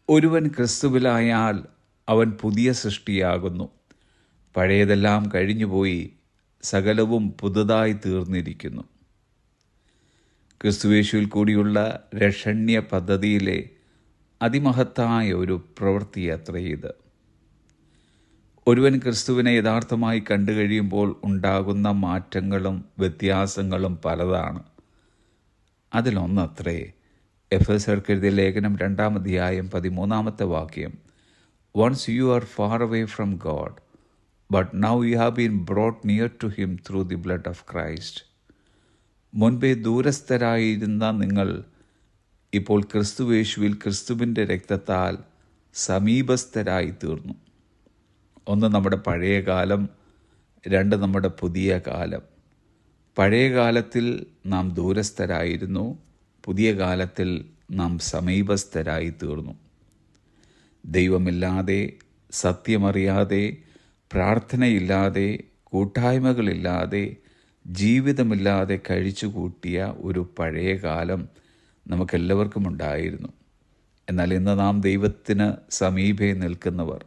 ഒരുവൻ ക്രിസ്തുവിലായാൽ അവൻ പുതിയ സൃഷ്ടിയാകുന്നു. പഴയതെല്ലാം കഴിഞ്ഞുപോയി, സകലവും പുതുതായി തീർന്നിരിക്കുന്നു. ക്രിസ്തുയേശുവിൽ കൂടിയുള്ള രക്ഷണ്യ പദ്ധതിയിലെ അതിമഹത്തായ ഒരു പ്രവൃത്തിയത്രേ ഇത്. ഒരുവൻ ക്രിസ്തുവിനെ യഥാർത്ഥമായി കണ്ടു കഴിയുമ്പോൾ ഉണ്ടാകുന്ന മാറ്റങ്ങളും വ്യത്യാസങ്ങളും പലതാണ്. അതിലൊന്നത്രേ എഫെസർക്ക് എഴുതിയ ലേഖനം 2-ാം അധ്യായം 13-ാമത്തെ വാക്യം. Once you are far away from God, but now you have been brought near to him through the blood of Christ. മുൻപേ ദൂരസ്ഥരായിരുന്ന നിങ്ങൾ ഇപ്പോൾ ക്രിസ്തുയേശുവിൽ ക്രിസ്തുവിൻ്റെ രക്തത്താൽ സമീപസ്ഥരായി തീർന്നു. ഒന്ന് നമ്മുടെ പഴയ കാലം, രണ്ട് നമ്മുടെ പുതിയ കാലം. പഴയ കാലത്തിൽ നാം ദൂരസ്ഥരായിരുന്നു, പുതിയ കാലത്തിൽ നാം സമീപസ്ഥരായി തീർന്നു. ദൈവമില്ലാതെ, സത്യമറിയാതെ, പ്രാർത്ഥനയില്ലാതെ, കൂട്ടായ്മകളില്ലാതെ, ജീവിതമില്ലാതെ കഴിച്ചു കൂട്ടിയ ഒരു പഴയ കാലം നമുക്കെല്ലാവർക്കും ഉണ്ടായിരുന്നു. എന്നാൽ ഇന്ന് നാം ദൈവത്തിന് സമീപേ നിൽക്കുന്നവർ,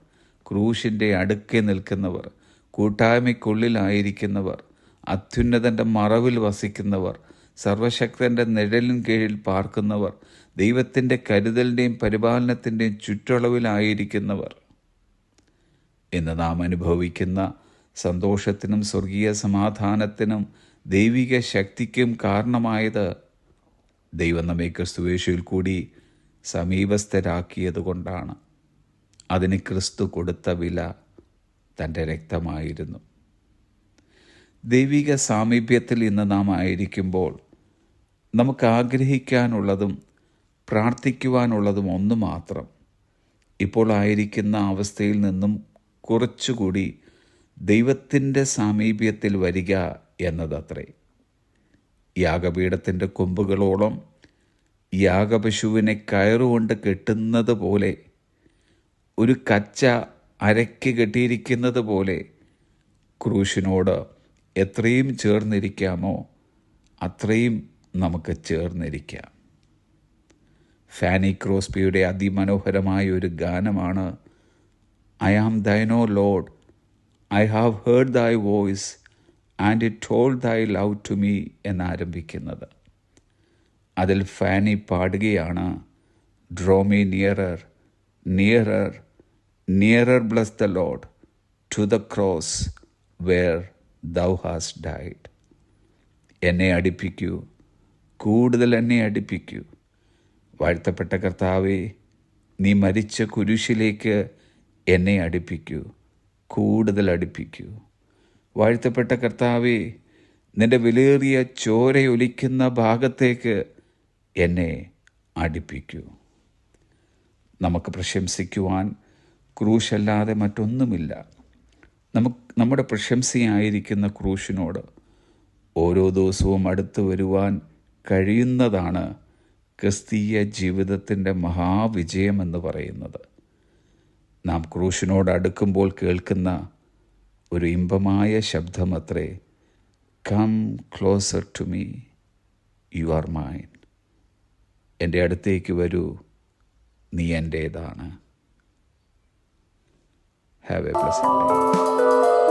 ക്രൂശിൻ്റെ അടുക്കെ നിൽക്കുന്നവർ, കൂട്ടായ്മയ്ക്കുള്ളിലായിരിക്കുന്നവർ, അത്യുന്നതൻ്റെ മറവിൽ വസിക്കുന്നവർ, സർവശക്തൻ്റെ നിഴലിൻ കീഴിൽ പാർക്കുന്നവർ, ദൈവത്തിൻ്റെ കരുതലിൻ്റെയും പരിപാലനത്തിൻ്റെയും ചുറ്റളവിലായിരിക്കുന്നവർ. ഇന്ന് നാം അനുഭവിക്കുന്ന സന്തോഷത്തിനും സ്വർഗീയ സമാധാനത്തിനും ദൈവിക ശക്തിക്കും കാരണമായത് ദൈവം നമ്മെ ക്രിസ്തുയേശുവിൽ കൂടി സമീപസ്ഥരാക്കിയത് കൊണ്ടാണ്. അതിന് ക്രിസ്തു കൊടുത്ത വില തൻ്റെ രക്തമായിരുന്നു. ദൈവിക സാമീപ്യത്തിൽ ഇന്ന് നാം ആയിരിക്കുമ്പോൾ നമുക്ക് ആഗ്രഹിക്കാനുള്ളതും പ്രാർത്ഥിക്കുവാനുള്ളതും ഒന്ന് മാത്രം. ഇപ്പോൾ ആയിരിക്കുന്ന അവസ്ഥയിൽ നിന്നും കുറച്ചുകൂടി ദൈവത്തിൻ്റെ സാമീപ്യത്തിൽ വരിക എന്നതത്രേ. യാഗപീഠത്തിൻ്റെ കൊമ്പുകളോളം യാഗപശുവിനെ കയറുകൊണ്ട് കെട്ടുന്നത് പോലെ, ഒരു കച്ച അരയ്ക്ക് കെട്ടിയിരിക്കുന്നത് പോലെ ക്രൂശിനോട് എത്രയും ചേർന്നിരിക്കാമോ അത്രയും നമുക്ക് ചേർന്നിരിക്കാം. ഫാനി ക്രോസ്ബിയുടെ അതിമനോഹരമായ ഒരു ഗാനമാണ് I am thine, O Lord, I have heard thy voice and it told thy love to me എന്നാരംഭിക്കുന്നത്. അതിൽ ഫാനി പാടുകയാണ്, draw me nearer, nearer, nearer bless the Lord to the cross where thou hast died. എന്നെ അടുപ്പിക്കൂ, കൂടുതൽ എന്നെ അടുപ്പിക്കൂ. വാഴ്ത്തപ്പെട്ട കർത്താവേ, നീ മരിച്ച കുരിശിലേക്ക് എന്നെ അടുപ്പിക്കൂ, കൂടുതൽ അടുപ്പിക്കൂ. വാഴ്ത്തപ്പെട്ട കർത്താവേ, നിന്റെ വിലയേറിയ ചോരയൊലിക്കുന്ന ഭാഗത്തേക്ക് എന്നെ അടുപ്പിക്കൂ. നമുക്ക് പ്രശംസിക്കുവാൻ ക്രൂശല്ലാതെ മറ്റൊന്നുമില്ല. നമ്മുടെ പ്രശംസയായിരിക്കുന്ന ക്രൂശിനോട് ഓരോ ദിവസവും അടുത്ത് വരുവാൻ കഴിയുന്നതാണ് ക്രിസ്തീയ ജീവിതത്തിൻ്റെ മഹാവിജയമെന്ന് പറയുന്നത്. നാം ക്രൂശിനോട് അടുക്കുമ്പോൾ കേൾക്കുന്ന ഒരു ഇമ്പമായ ശബ്ദമത്രേ, come closer to me, you are mine. എൻ്റെ അടുത്തേക്ക് വരൂ, നീ എൻ്റേതാണ്. Have a blessed day.